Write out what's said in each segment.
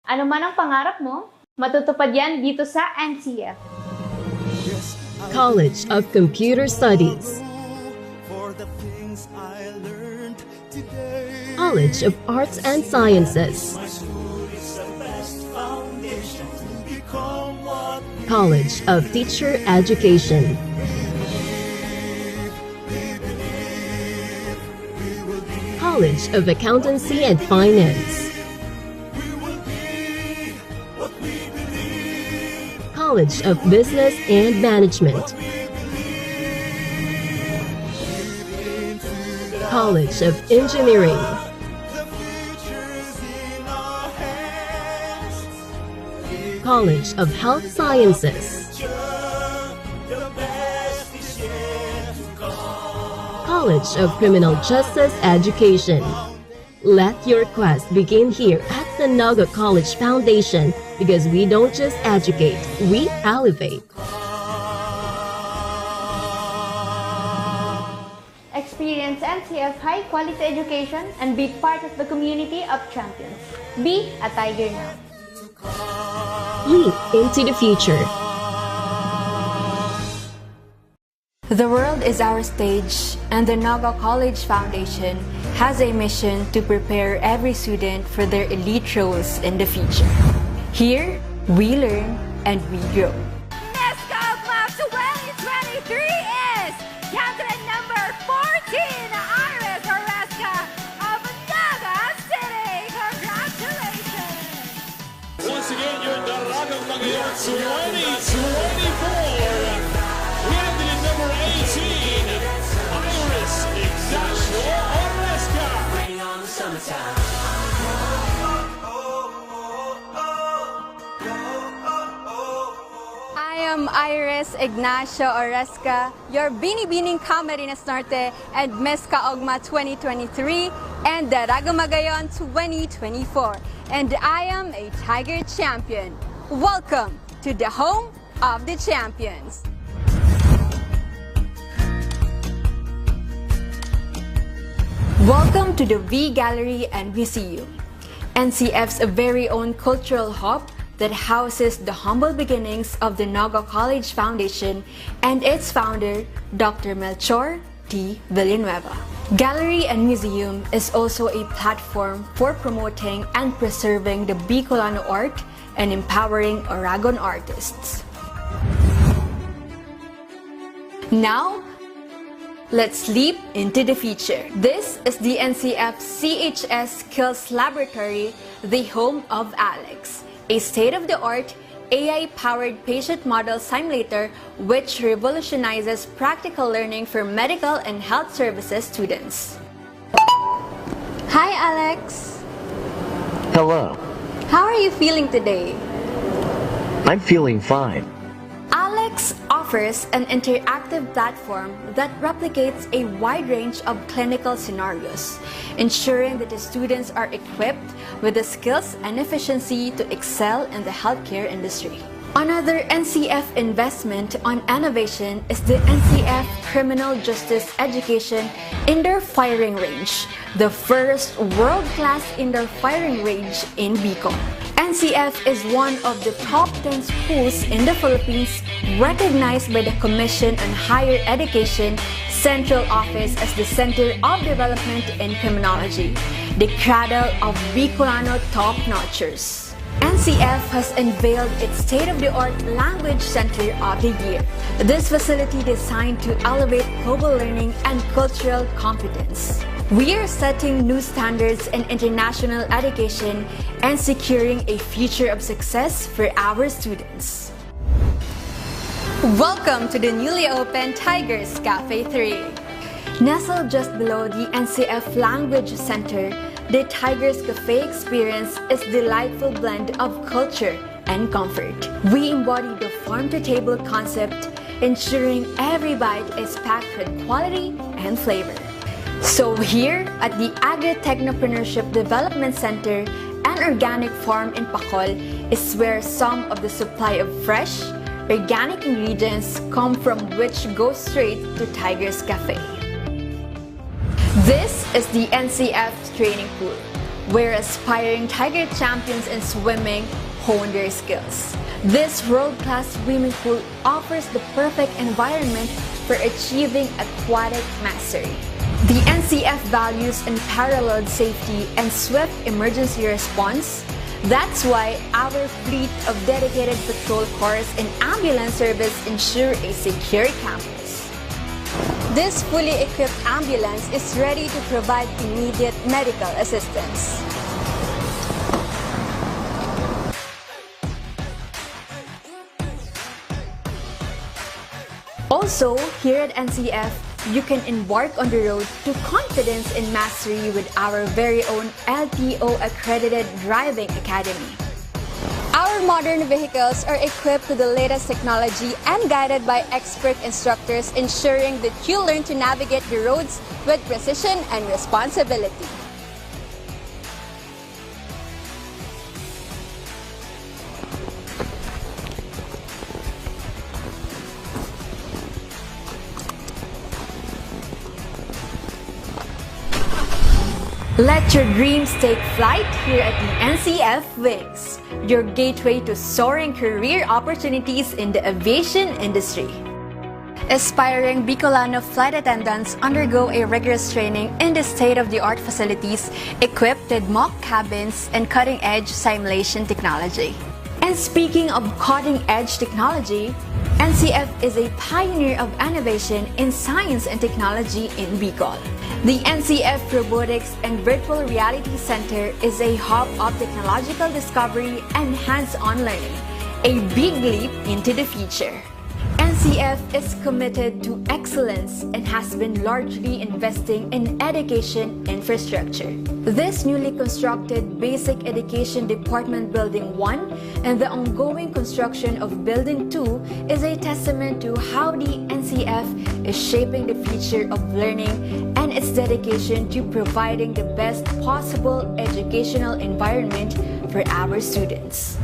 Ano man ang pangarap mo, matutupad yan dito sa NCF. College of Computer Studies, College of Arts and Sciences, College of Teacher Education, College of Accountancy and Finance, College of Business and Management, College of Engineering, College of Health Sciences, College of Criminal Justice Education. Let your quest begin here at the NAGA College Foundation, because we don't just educate, we elevate. Experience NCF high-quality education and be part of the community of champions. Be a Tiger now. Leap into the future. The world is our stage, and the NAGA College Foundation has a mission to prepare every student for their elite roles in the future. Here, we learn and we grow. NASCAR Class 2023 is candidate number 14, 𝐼𝐢𝐬𝐿 of NAGA City. Congratulations! Once again, your 𝐷𝐸𝐴𝐻 2024. Candidate number 18, 𝐼𝐢𝐬𝐿. I am 𝐼𝐢𝐻 your Binibining Camarines Norte and Miss Kaogma 2023 and the 𝐷𝐸𝐿 2024. And I am a Tiger champion. Welcome to the home of the champions. Welcome to the 𝐕 Gallery and Museum, NCF's very own cultural hub that houses the humble beginnings of the NAGA College Foundation and its founder, Dr. Melchor T. Villanueva. Gallery and Museum is also a platform for promoting and preserving the Bicolano art and empowering Oragon artists. Now, let's leap into the future. This is the NCF CHS Skills Laboratory, the home of Alex, a state-of-the-art AI-powered patient model simulator which revolutionizes practical learning for medical and health services students. Hi, Alex. Hello. How are you feeling today? I'm feeling fine. Alex offers an interactive platform that replicates a wide range of clinical scenarios, ensuring that the students are equipped with the skills and efficiency to excel in the healthcare industry. Another NCF investment on innovation is the NCF Criminal Justice Education Indoor Firing Range, the first world-class indoor firing range in Bicol. NCF is one of the top 10 schools in the Philippines, recognized by the Commission on Higher Education Central Office as the Center of Development in Criminology, the cradle of Bicolano top-notchers. NCF has unveiled its state-of-the-art Language Center of the Year. This facility designed to elevate global learning and cultural competence. We are setting new standards in international education and securing a future of success for our students. Welcome to the newly opened Tigers Cafe 3. Nestled just below the NCF Language Center, the Tigers Cafe experience is a delightful blend of culture and comfort. We embody the farm-to-table concept, ensuring every bite is packed with quality and flavor. So here at the Agri-Technopreneurship Development Center, an organic farm in Pacol is where some of the supply of fresh, organic ingredients come from, which go straight to Tigers Cafe. This is the NCF training pool, where aspiring Tiger champions in swimming hone their skills. This world-class swimming pool offers the perfect environment for achieving aquatic mastery. The NCF values unparalleled safety and swift emergency response. That's why our fleet of dedicated patrol cars and ambulance service ensure a secure campus. This fully equipped ambulance is ready to provide immediate medical assistance. Also, here at NCF, you can embark on the road to confidence and mastery with our very own LTO-accredited driving academy. Our modern vehicles are equipped with the latest technology and guided by expert instructors, ensuring that you learn to navigate the roads with precision and responsibility. Let your dreams take flight here at the NCF Wings, your gateway to soaring career opportunities in the aviation industry. Aspiring Bicolano flight attendants undergo a rigorous training in the state-of-the-art facilities equipped with mock cabins and cutting-edge simulation technology. And speaking of cutting-edge technology, NCF is a pioneer of innovation in science and technology in Bicol. The NCF Robotics and Virtual Reality Center is a hub of technological discovery and hands-on learning, a big leap into the future. NCF is committed to excellence and has been largely investing in education infrastructure. This newly constructed Basic Education Department Building 1 and the ongoing construction of Building 2 is a testament to how the NCF is shaping the future of learning and its dedication to providing the best possible educational environment for our students.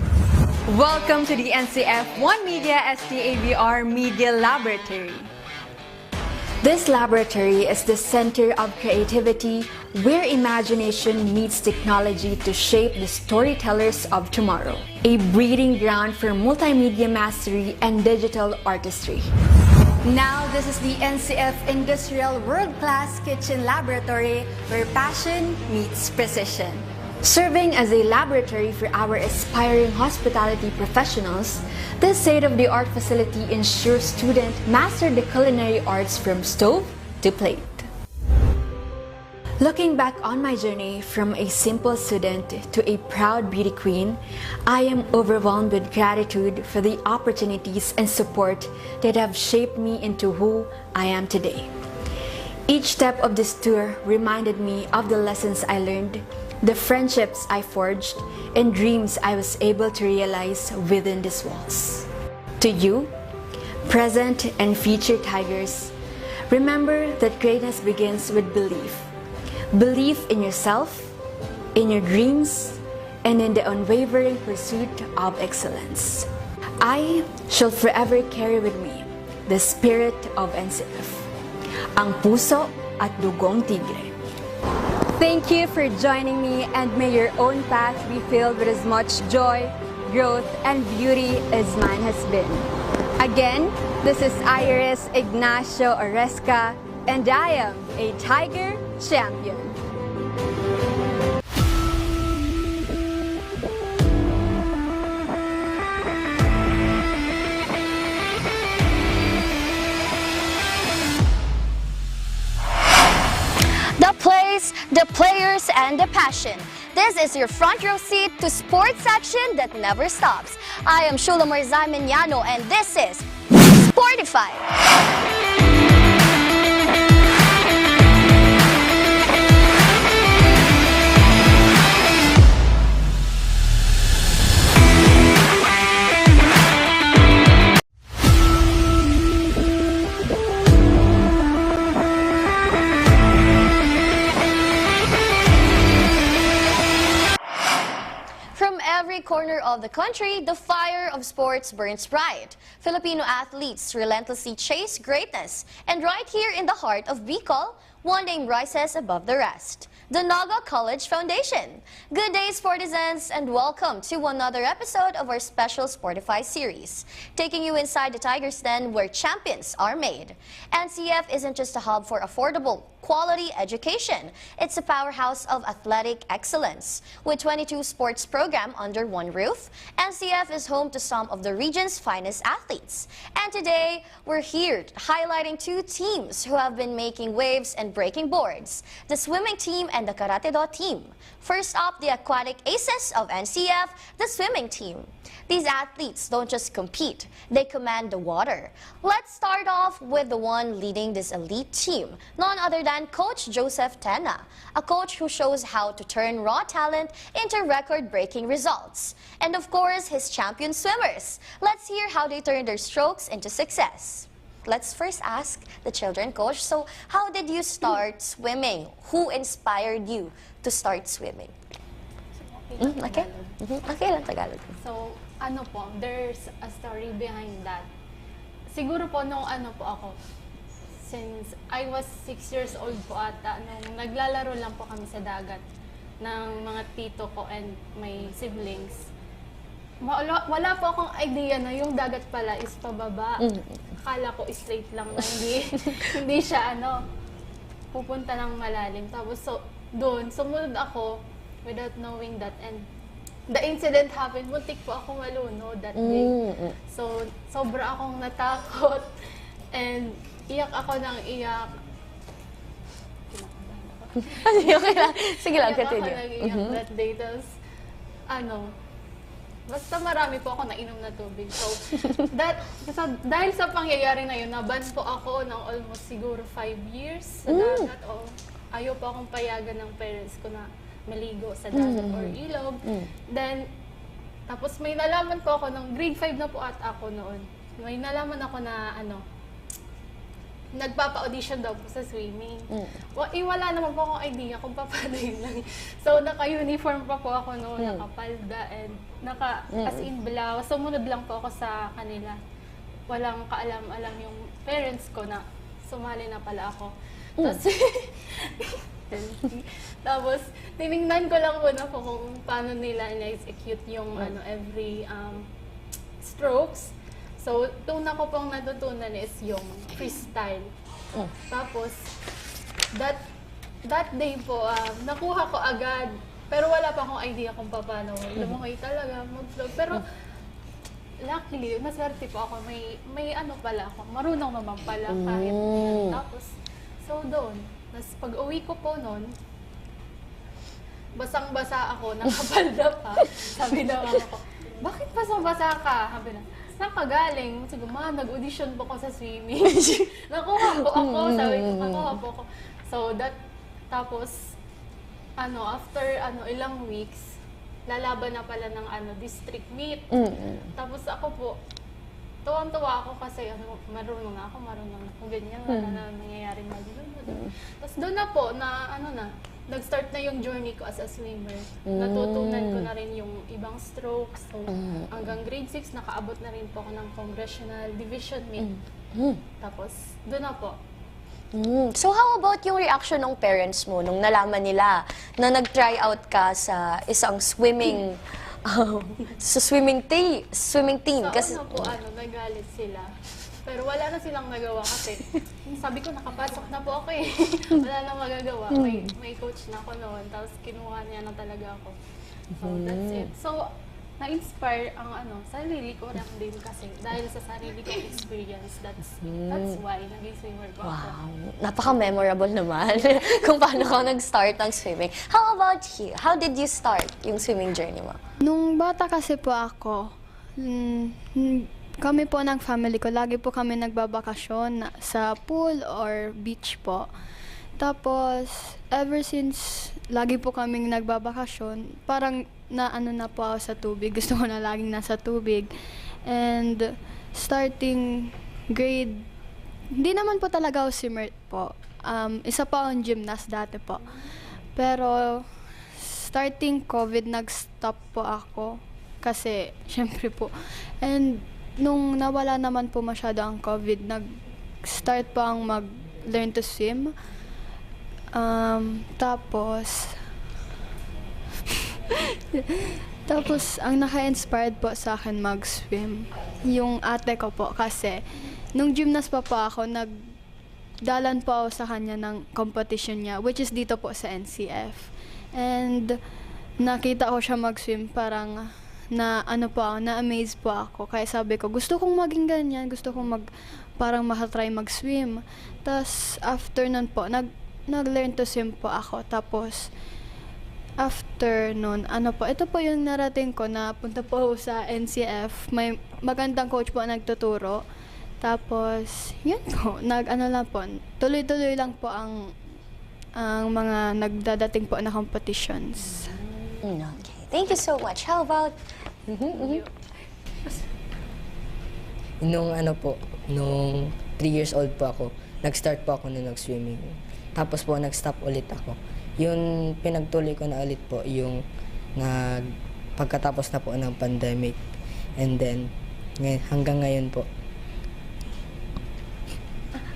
Welcome to the NCF One Media STABR Media Laboratory. This laboratory is the center of creativity where imagination meets technology to shape the storytellers of tomorrow. A breeding ground for multimedia mastery and digital artistry. Now, this is the NCF Industrial World-Class Kitchen Laboratory where passion meets precision. Serving as a laboratory for our aspiring hospitality professionals, this state-of-the-art facility ensures students master the culinary arts from stove to plate. Looking back on my journey from a simple student to a proud beauty queen, I am overwhelmed with gratitude for the opportunities and support that have shaped me into who I am today. Each step of this tour reminded me of the lessons I learned, the friendships I forged, and dreams I was able to realize within these walls. To you, present and future Tigers, remember that greatness begins with belief. Belief in yourself, in your dreams, and in the unwavering pursuit of excellence. I shall forever carry with me the spirit of NCF, ang puso at dugong tigre. Thank you for joining me, and may your own path be filled with as much joy, growth, and beauty as mine has been. Again, this is 𝐼𝐢𝐻𝐼𝐻 𝐼𝐻, and I am a Tiger champion. The players, and the passion. This is your front row seat to sports action that never stops. I am 𝐒𝐏𝐅 𝐒𝐰𝐢𝐬𝐜, and this is SPORTIFY. Every corner of the country, the fire of sports burns bright. Filipino athletes relentlessly chase greatness. And right here in the heart of Bicol, One name rises above the rest. The NAGA College Foundation. Good day, Sportizens, and welcome to another episode of our special Sportify series, taking you inside the Tiger's Den where champions are made. NCF isn't just a hub for affordable, quality education. It's a powerhouse of athletic excellence. With 22 sports programs under one roof, NCF is home to some of the region's finest athletes. And today, we're here highlighting two teams who have been making waves and breaking boards, the swimming team and the Karatedo team. First up, the aquatic aces of NCF, the swimming team. These athletes don't just compete, they command the water. Let's start off with the one leading this elite team, none other than Coach Joseph Tena, a coach who shows how to turn raw talent into record-breaking results. And of course, his champion swimmers. Let's hear how they turn their strokes into success. Let's first ask the children, Coach. So, how did you start swimming? Who inspired you to start swimming? Okay? Okay lang Tagalog. So, ano po, there's a story behind that. Siguro po nung ano po ako, since I was 6 years old po ata, nung naglalaro lang po kami sa dagat ng mga tito ko and my siblings. Wala po akong idea na yung dagat pala is pababa. Akala ko straight lang na hindi siya pupunta ng malalim. Tapos doon, sumunod ako without knowing that, and the incident happened, muntik po ako malunod that day. So, sobra akong natakot and iyak ako ng iyak. Okay lang. Sige lang, continue. Iyak ako ng iyak that day. Tapos, basta marami po ako nainom na tubig. So, dahil sa pangyayari na yun, naban po ako ng almost siguro 5 years sa dagat. O ayaw po akong payagan ng parents ko na maligo sa dagat or ilog. Then, tapos may nalaman po ako ng grade 5 na po at ako noon. May nalaman ako na nagpapa-audition daw po sa swimming. Wala naman po akong idea kung paano yun lang. So, naka-uniform pa po ako noon, naka-palda, and as in blouse. Sumunod lang po ako sa kanila. Walang kaalam-alam yung parents ko na sumali na pala ako. Tapos, tinignan ko lang muna po kung paano nila in-execute yung every strokes. So, una ko pong natutunan is yung freestyle. Tapos, that day po, nakuha ko agad. Pero wala pa akong idea kung paano. Lumangoy talaga, mag-float. Pero, luckily, maswerte po ako. May pala ako. Marunong naman pala kahit. Tapos, so doon. Tapos, pag-uwi ko po noon, basang-basa ako, nakapalda pa. Sabi na ako, bakit basang-basa ka? Sabi na, saan ka galing? Siguro, nag-audition po ko sa swimming. Nakuha po ako, sabi ko, nakuha po ako. So, tapos, after ilang weeks, lalaban na pala ng district meet. Tapos ako po, tuwang-tuwa ako kasi marunong na ako, ganyan, wala na nangyayari na doon. Tapos doon na po, nag-start na yung journey ko as a swimmer. Natutunan ko na rin yung ibang strokes. So, hanggang grade 6, nakaabot na rin po ako ng congressional division meet. Tapos, doon na po. So how about yung reaction ng parents mo nung nalaman nila na nag-try out ka sa isang swimming swimming team? Kasi nagalit sila. Pero wala na silang nagawa kasi sabi ko nakapasok na po ako eh. Wala nang magagawa. May coach na ako noon. Tapos kinuha niya na talaga ako. So that's it. So na-inspire ang sarili ko lang din kasi dahil sa sarili kong experience, that's why naging swimmer ko ako. Wow, napaka-memorable naman kung paano ka nag-start ng swimming. How about you? How did you start yung swimming journey mo? Nung bata kasi po ako, kami po ng family ko, lagi po kami nagbabakasyon sa pool or beach po. Tapos, ever since lagi po kaming nagbabakasyon, parang na po ako sa tubig. Gusto ko na laging nasa tubig. And starting grade, hindi naman po talaga ako swimmer po. Isa pa akong gymnast dati po. Pero starting COVID, nag-stop po ako. Kasi, syempre po. And nung nawala naman po masyado ang COVID, nag-start po ang mag-learn to swim. Tapos, tapos, ang naka-inspired po sa akin mag-swim, yung ate ko po. Kasi, nung gymnast pa po ako, nagdalan po ako sa kanya ng competition niya, which is dito po sa NCF. And, nakita ko siya mag-swim, parang, na-amaze po ako. Kaya sabi ko, gusto kong maging ganyan, gusto kong parang makatry mag-swim. Tapos, after nun po, nag-learn to swim po ako. Tapos, after nun, ito po yung narating ko na punta po sa NCF. May magandang coach po nagtuturo. Tapos, yun po, tuloy-tuloy lang po ang mga nagdadating po na competitions. Okay, thank you so much. How about... Nung nung 3 years old po ako, nag-start po ako na nag-swimming. Tapos po, nag-stop ulit ako. Yung pinagtuloy ko na ulit po, yung pagkatapos na po ng pandemic. And then, hanggang ngayon po.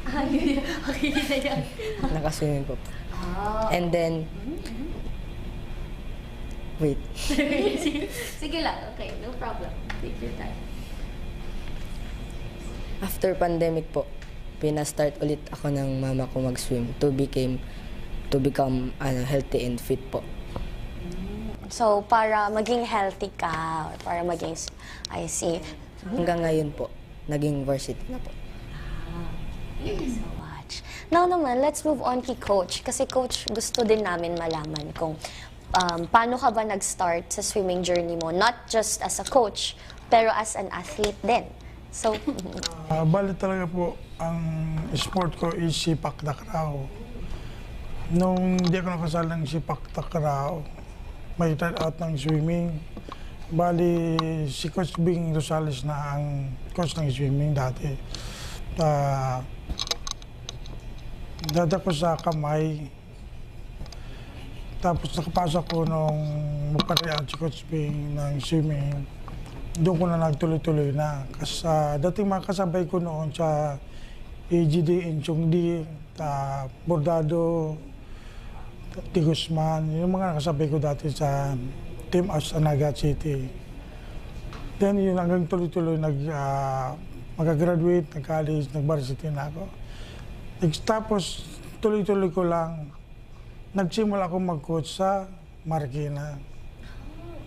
Okay na yan. Nakaswimming po. And then, wait. Sige lang, okay, no problem. Take your time. After pandemic po, pinastart ulit ako ng mama ko mag-swim to become healthy and fit po. So, para maging healthy ka, or para maging, I see. Hanggang ngayon po, naging varsity na po. Thank you so much. Now naman, let's move on kay Coach. Kasi Coach, gusto din namin malaman kung paano ka ba nag-start sa swimming journey mo? Not just as a coach, pero as an athlete din. So, bali talaga po, ang sport ko is sipak takraw. Nung hindi ako nakasal ng sipak takraw, may try out ng swimming. Bali, si Coach Bing Rosales na ang coach ng swimming dati. Dada ko sa kamay. Tapos nakapasok ko nung magpa-try-out si Coach Bing ng swimming. Doon ko na nagtuloy-tuloy na. Kasi dating mga kasabay ko noon sa AGD, Inchongdi, Bordado, Guzman, yung mga kasabay ko dati sa team as sa NAGA City. Then yun hanggang tuloy-tuloy mag-graduate, nag-college, nag-varsity na ako. Tapos tuloy-tuloy ko lang, nagsimula ako mag-coach sa Marikina.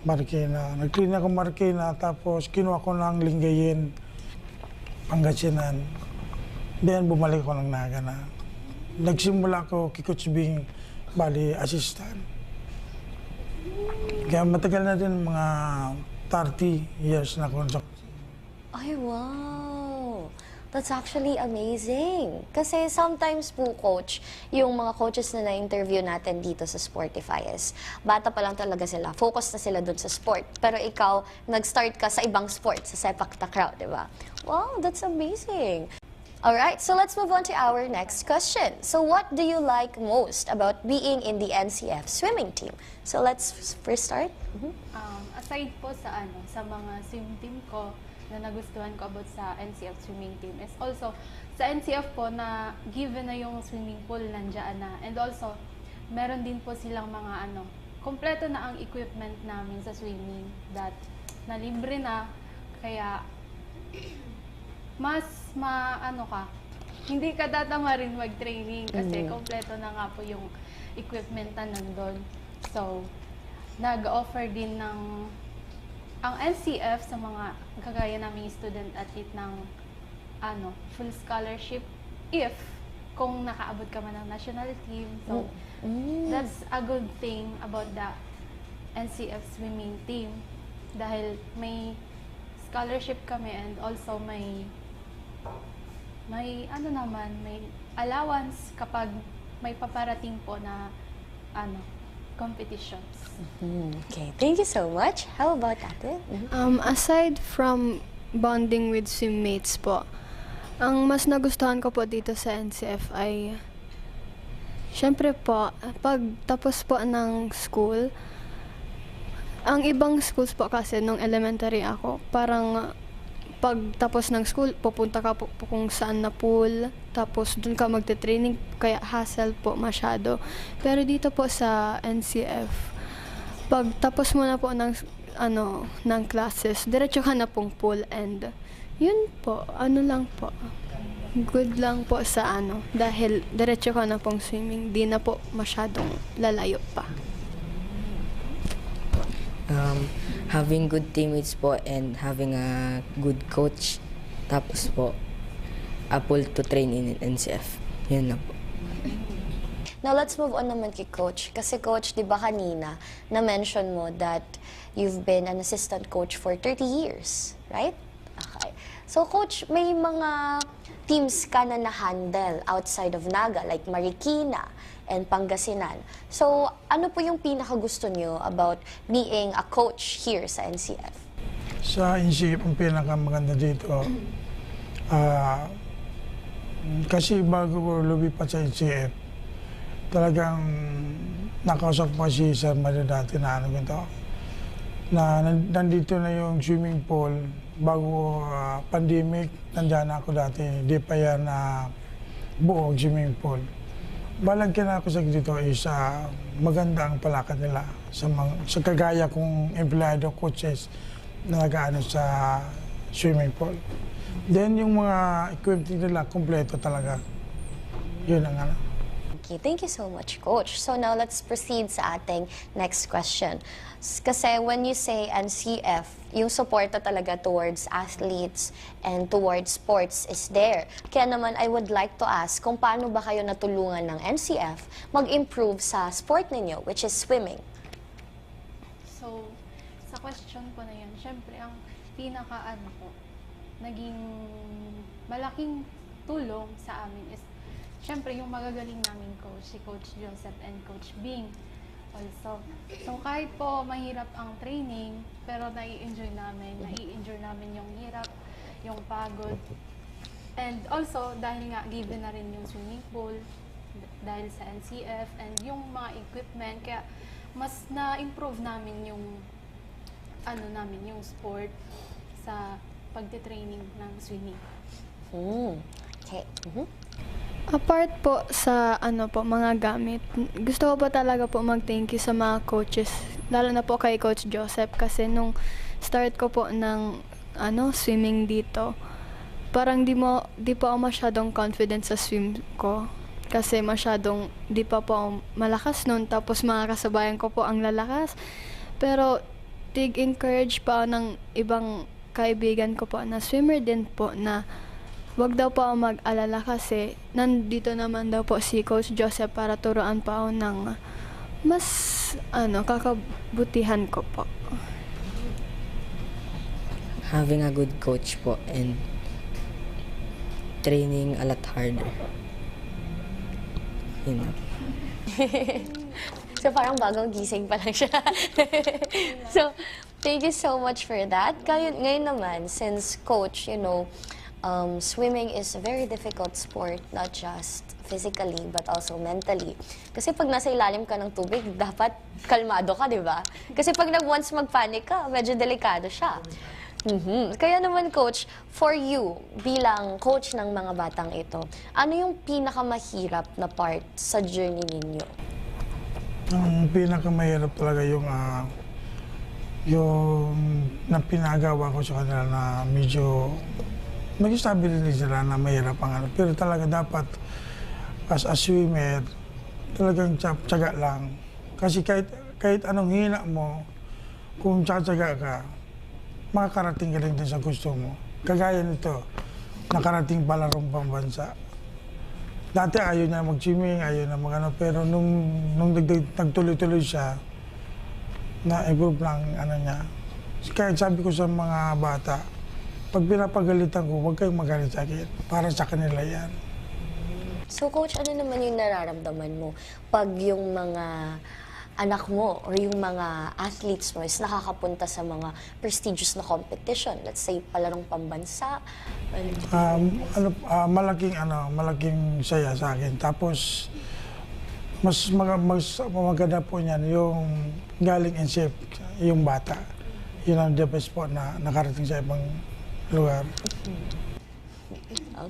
Nag-clean ako Marikina, tapos kinuha ko ng Lingayen, Pangasinan. Then bumalik ako ng NAGA na. Nagsimula ako kay Coach Bing, bali assistant. Kaya matagal na din, mga 30 years na ako. ay wow! That's actually amazing. Kasi sometimes po, Coach, yung mga coaches na na-interview natin dito sa Sportify is, bata pa lang talaga sila. Focus na sila dun sa sport. Pero ikaw, nag-start ka sa ibang sport, sa sepak takraw, di ba? Wow, that's amazing. Alright, so let's move on to our next question. So what do you like most about being in the NCF swimming team? So let's first start. Aside po sa sa mga swim team ko, na nagustuhan ko about sa NCF swimming team is also sa NCF po na given na yung swimming pool nandiyan na, and also meron din po silang mga kompleto na ang equipment namin sa swimming that na libre na, kaya mas hindi ka tatama rin mag-training kasi kompleto na nga po yung equipment na nandun. So nag-offer din ng ang NCF sa mga kagaya namin student athlete ng full scholarship kung nakaabot ka man ng national team. So that's a good thing about the NCF swimming team dahil may scholarship kami, and also may allowance kapag may paparating po na competitions. Okay, thank you so much. How about Ate? Aside from bonding with swimmates po, ang mas nagustuhan ko po dito sa NCF ay, syempre po, pag tapos po ng school, ang ibang schools po kasi nung elementary ako, parang pag tapos ng school, pupunta ka po kung saan na pool, tapos dun ka magte-training, kaya hassle po masyado. Pero dito po sa NCF, pag tapos mo na po ng classes, diretso ka na pong pool and yun po, lang po. Good lang po sa dahil diretso ka na pong swimming, di na po masyadong lalayo pa. Having good teammates po and having a good coach. Tapos po, a pool to train in NCF. Yun na po. Now, let's move on naman kay Coach. Kasi Coach, di ba kanina, na-mention mo that you've been an assistant coach for 30 years, right? Okay. So, Coach, may mga teams ka na na-handle outside of NAGA, like Marikina and Pangasinan. So, ano po yung pinakagusto nyo about being a coach here sa NCF? Sa NCF, ang pinakamaganda dito, kasi bago ko lumipat sa NCF, talagang nakausap ko si Sir Mario dati na nandito na yung swimming pool. Bago pandemic, nandiyan ako dati, di pa yan buong swimming pool. Balagyan ako sa dito is maganda ang palakad nila sa kagaya kong empleyado coaches na nag-aano sa swimming pool. Then yung mga equipment nila, kompleto talaga. Yun ang Okay, thank you so much, Coach. So now let's proceed sa ating next question. Kasi when you say NCF, yung suporta talaga towards athletes and towards sports is there. Kaya naman, I would like to ask kung paano ba kayo natulungan ng NCF mag-improve sa sport ninyo, which is swimming? So, sa question ko na yun, syempre, ang naging malaking tulong sa amin is syempre, yung magagaling naming coach, si Coach Joseph and Coach Bing also. So, kahit po mahirap ang training, pero nai-enjoy namin yung hirap, yung pagod. And also, dahil nga given na rin yung swimming pool, dahil sa NCF, and yung mga equipment, kaya mas na-improve namin yung yung sport sa pagte-training ng swimming. Okay. Apart po sa mga gamit, gusto ko pa talaga po mag-thank you sa mga coaches, lalo na po kay Coach Joseph kasi nung start ko po ng swimming dito, parang di po ako masyadong confident sa swim ko kasi masyadong di pa po ako malakas noon, tapos mga kasabayan ko po ang lalakas. Pero encourage pa ako ng ibang kaibigan ko po na swimmer din po na wag daw po ako mag-alala kasi nandito naman daw po si Coach Joseph para turuan pa ako ng mas kakabutihan ko po. Having a good coach po and training a lot harder. Yun na. So, parang bagong gising pa lang siya. So, thank you so much for that. Ngayon naman, since Coach, swimming is a very difficult sport, not just physically, but also mentally. Kasi pag nasa ilalim ka ng tubig, dapat kalmado ka, di ba? Kasi pag once mag-panic ka, medyo delikado siya. Kaya naman, Coach, for you, bilang coach ng mga batang ito, ano yung pinakamahirap na part sa journey ninyo? Ang pinakamahirap talaga yung pinagawa ko sa kanila na medyo nag-sabi rin sila na mahirap ang pero talaga dapat as a swimmer, talagang tiyaga lang. Kasi kahit anong hina mo, kung tiyaga ka, makakarating ka rin din sa gusto mo. Kagaya nito, nakarating pala rong pambansa. Dati ayaw niya mag-swimming, ayaw na pero nung nagtuloy-tuloy siya, na-improve lang niya. Kaya sabi ko sa mga bata, pag pinapagalitan ko, huwag kayong magalit sa akin. Para sa kanila yan. So, Coach, ano naman yung nararamdaman mo pag yung mga anak mo or yung mga athletes mo is nakakapunta sa mga prestigious na competition? Let's say, palarong pambansa. Malaking saya sa akin. Tapos, mas maganda po niyan yung galing NCF, yung bata. Yun ang the best po na nakarating sa ibang lugar.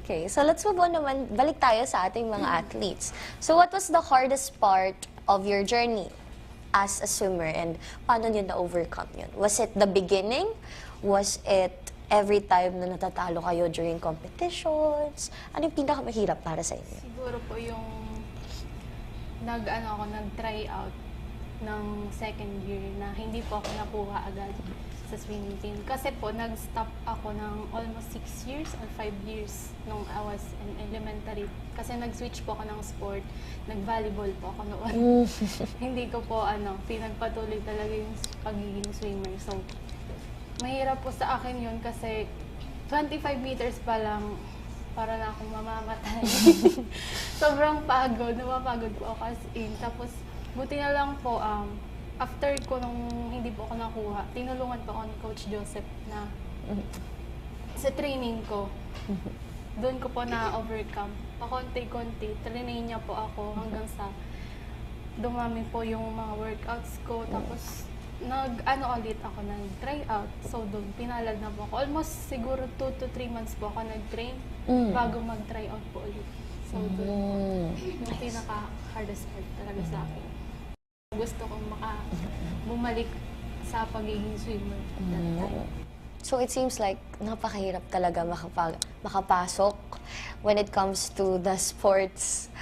Okay, so let's move on naman. Balik tayo sa ating mga athletes. So what was the hardest part of your journey as a swimmer and paano niyo na-overcome yun? Was it the beginning? Was it every time na natatalo kayo during competitions? Ano yung pinakamahirap para sa inyo? Siguro po yung nag-try out ng second year na hindi po ako nakuha agad sa swimming team. Kasi po, nag-stop ako ng almost 6 years or 5 years nung I was in elementary. Kasi nag-switch po ako ng sport. Nag-volleyball po ako noon. Hindi ko po, pinagpatuloy talaga yung pagiging swimmer. So, mahirap po sa akin yun kasi 25 meters pa lang, para na akong mamamatay. Sobrang pagod. Napapagod po ako as in. Tapos, buti na lang po, after ko nung hindi po ako nakuha, tinulungan po ako ni Coach Joseph na sa training ko. Doon ko po na-overcome. Pakonti-konti, training niya po ako hanggang sa dumami po yung mga workouts ko. Tapos, ulit ako nag-try out. So, doon, pinalad na po ako. Almost siguro 2 to 3 months po ako nag-train bago mag-try out po ulit. So, doon, yung pinaka-hardest part talaga sa akin. Gusto kong bumalik sa pagiging swimmer at that time. So it seems like napakahirap talaga makapasok when it comes to the sports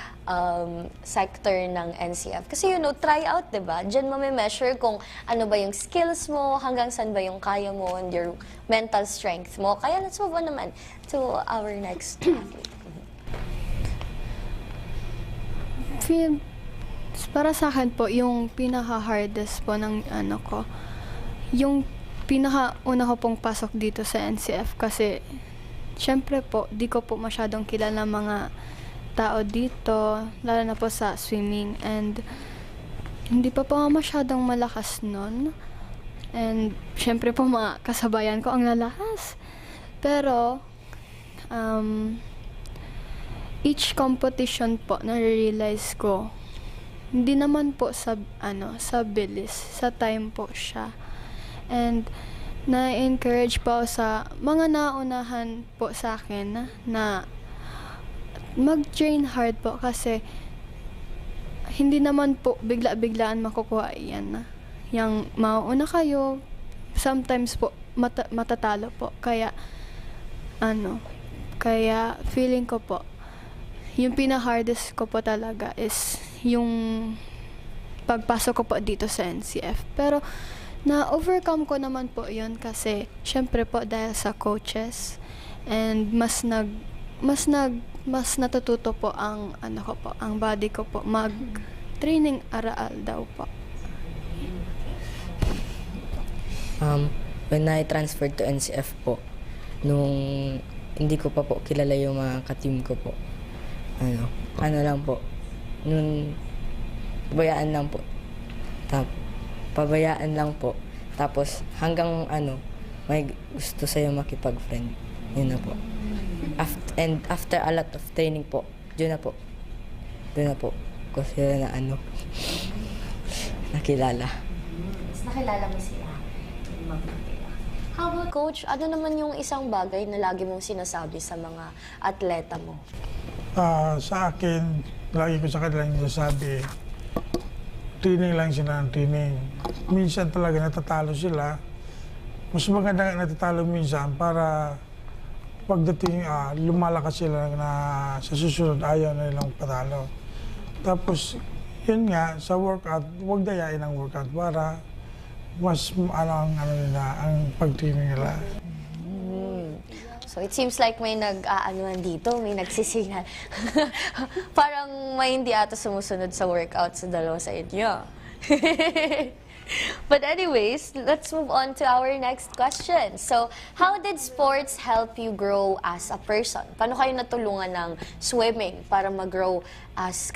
sector ng NCF. Kasi try out, diba? Diyan measure kung ano ba yung skills mo, hanggang saan ba yung kaya mo, and your mental strength mo. Kaya let's move on naman to our next athlete. Para sa akin po, yung pinaka-hardest po ng yung pinaka-una ko pong pasok dito sa NCF kasi syempre po, di ko po masyadong kilala mga tao dito, lalo na po sa swimming, and hindi pa po masyadong malakas nun. And syempre po mga kasabayan ko ang lalakas. Pero each competition po, na-realize ko, hindi naman po sa bilis, sa time po siya. And na-encourage po sa mga naunahan po sa akin na mag-train hard po kasi hindi naman po bigla-biglaan makukuha yan. Yang mauuna kayo, sometimes po matatalo po. Kaya feeling ko po, yung pinaka-hardest ko po talaga is yung pagpasok ko po dito sa NCF. Pero na-overcome ko naman po yun kasi syempre po dahil sa coaches, and mas natututo po ang ang body ko po mag-training aral daw po. When I transferred to NCF po, nung hindi ko pa po kilala yung mga ka-team ko po, lang po, nung pabayaan lang po. Tapos hanggang may gusto sa'yo makipag-friend. Yun na po. After a lot of training po, doon na po ko sila na nakilala. Mas nakilala mo sila. How about Coach, ano naman yung isang bagay na lagi mong sinasabi sa mga atleta mo? Sa akin, lagi ko sa kanila sinasabi, training lang sila ng training. Minsan talaga natatalo sila. Mas maganda nga natatalo minsan para pagdating lumalakas sila na sa susunod ayaw na nilang patalo. Tapos, yun nga, sa workout, huwag dayain ang workout para mas ang pag-training nila. So it seems like may dito, may nagsisignal. Parang may hindi ata sumusunod sa workout sa dalawa sa inyo. But anyways, let's move on to our next question. So, how did sports help you grow as a person? Paano kayo natulungan ng swimming para mag-grow as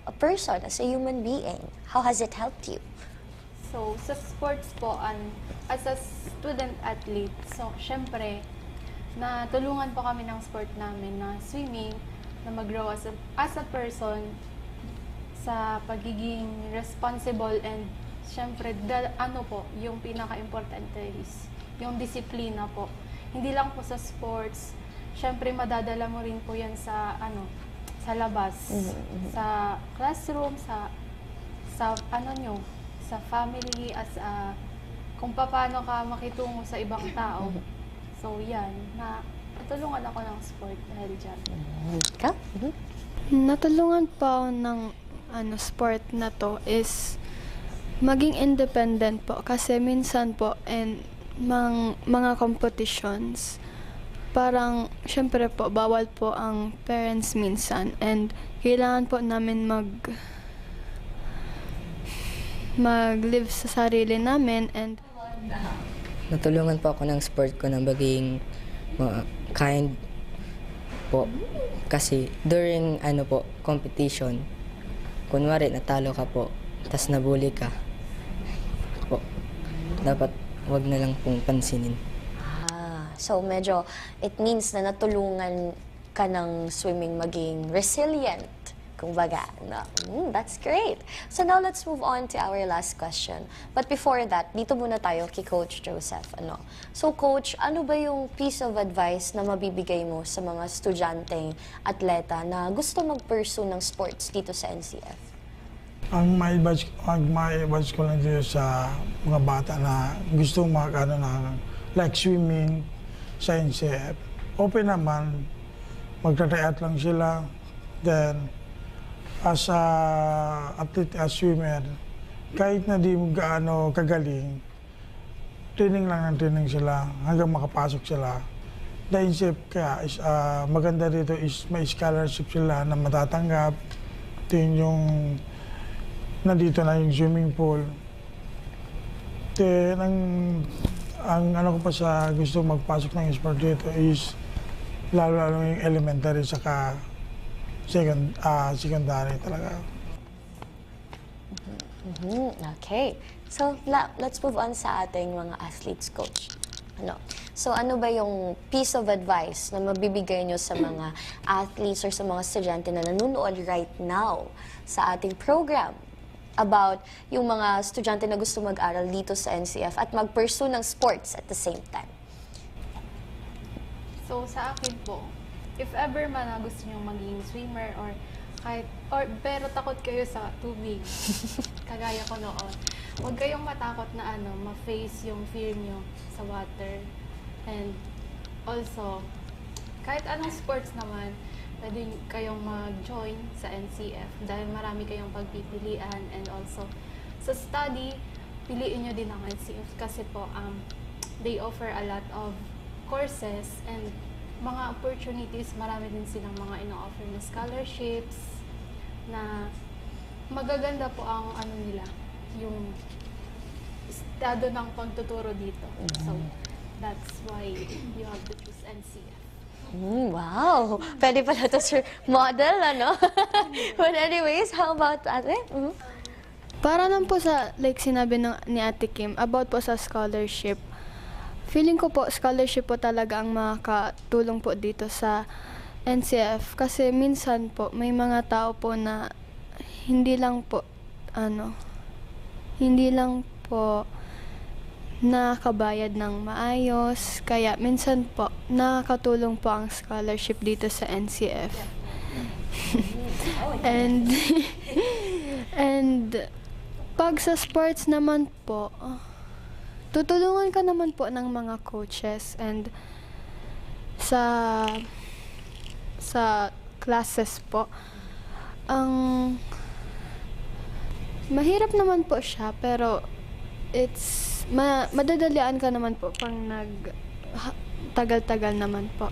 a person, as a human being? How has it helped you? So, sa sports po, as a student athlete, so, syempre, natulungan po kami ng sport namin na swimming, na mag-grow as a person, sa pagiging responsible, and syempre, yung pinaka-importante is yung disiplina po. hindi lang po sa sports, syempre madadala mo rin po yan sa sa labas, sa classroom, sa sa family, as kung paano ka makitungo sa ibang tao. So yan, natulungan ako ng sport dahil dyan. Ka? Natulungan pa ako ng sport na to is maging independent po kasi minsan po and mga competitions parang syempre po bawal po ang parents minsan and kailangan po namin mag-live sa sarili namin and Natulungan po ako ng sport ko na maging kind po. Kasi during competition, kunwari natalo ka po, tas nabully ka po, dapat wag na lang pong pansinin. So medyo it means na natulungan ka ng swimming maging resilient. Kumbaga, no? That's great. So now let's move on to our last question. But before that, dito muna tayo kay Coach Joseph. So Coach, ano ba yung piece of advice na mabibigay mo sa mga estudyanteng atleta na gusto mag-pursue ng sports dito sa NCF? Ang ma-advise ko lang dito sa mga bata na gusto like swimming sa NCF, open naman, magta-try-out lang sila. Then, as a athlete, as swimmer, kahit na di gaano kagaling, training lang ng training sila hanggang makapasok sila. Dahil kaya maganda dito is may scholarship sila na matatanggap. Ito yung nandito na yung swimming pool. Then, ang ko pa sa gusto magpasok ng sport dito is lalo yung elementary saka secondary talaga. Okay. So, let's move on sa ating mga athletes, Coach. So, ano ba yung piece of advice na mabibigay nyo sa mga athletes or sa mga estudyante na nanonood right now sa ating program about yung mga estudyante na gusto mag-aral dito sa NCF at mag-pursue ng sports at the same time? So, sa akin po, if ever man na gusto nyo maging swimmer or pero takot kayo sa tubig, kagaya ko noon, huwag kayong matakot na ma-face yung fear nyo sa water. And also, kahit anong sports naman, pwede kayong mag-join sa NCF dahil marami kayong pagpipilian. And also, sa study, piliin nyo din ang NCF kasi po, they offer a lot of courses and mga opportunities, marami din silang mga ino-offer na scholarships na magaganda po ang nila, yung estado ng pagtuturo dito. So, that's why you have to choose NCF. Wow! Pwede pala to sir model, But anyways, how about ate? para lang po sa like sinabi ni Ate Kim about po sa scholarship. Feeling ko po, scholarship po talaga ang makakatulong po dito sa NCF. Kasi minsan po, may mga tao po na hindi lang po nakakabayad ng maayos. Kaya minsan po, nakakatulong po ang scholarship dito sa NCF. and pag sa sports naman po, tutulungan ka naman po ng mga coaches and sa classes po. Mahirap naman po siya pero madadalian ka naman po pang tagal-tagal naman po.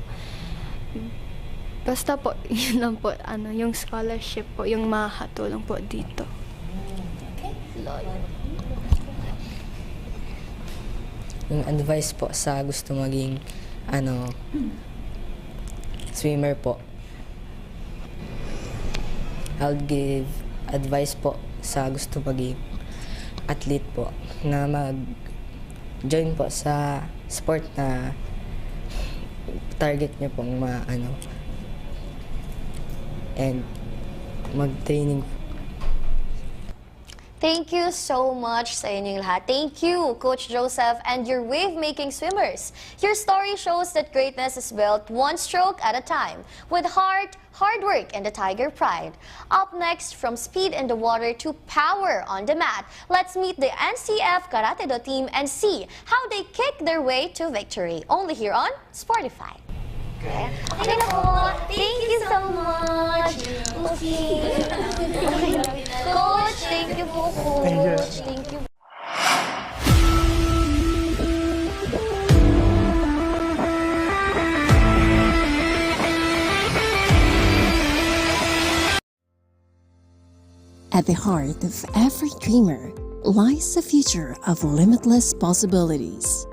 Basta po, yun lang po, yung scholarship po, yung makakatulong po dito. Yung advice po sa gusto maging swimmer po, I'll give advice po sa gusto maging athlete po na mag-join po sa sport na target niyo pong and mag-training. Thank you so much sa inyong lahat. Thank you, Coach Joseph and your wave-making swimmers. Your story shows that greatness is built one stroke at a time, with heart, hard work, and the tiger pride. Up next, from speed in the water to power on the mat, let's meet the NCF Karatedo team and see how they kick their way to victory. Only here on Sportify. Okay. Okay na po. Thank you so much. Okay. Coach, thank you po, Coach. Thank you. At the heart of every dreamer lies a future of limitless possibilities.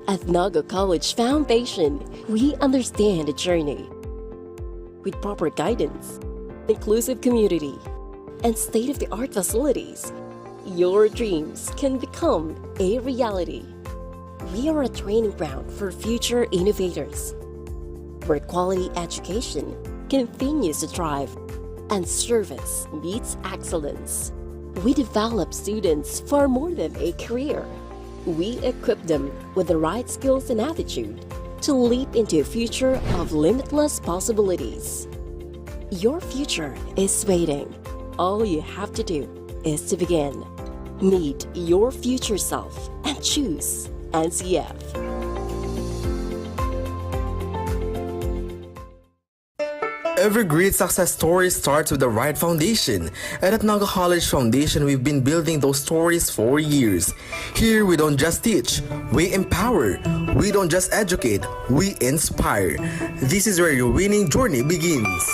At NAGA College Foundation, we understand the journey. With proper guidance, inclusive community, and state-of-the-art facilities, your dreams can become a reality. We are a training ground for future innovators, where quality education continues to thrive and service meets excellence. We develop students for more than a career. We equip them with the right skills and attitude to leap into a future of limitless possibilities. Your future is waiting. All you have to do is to begin. Meet your future self and choose NCF. Every great success story starts with the right foundation, and at NAGA College Foundation, we've been building those stories for years. Here, we don't just teach, we empower. We don't just educate, we inspire. This is where your winning journey begins.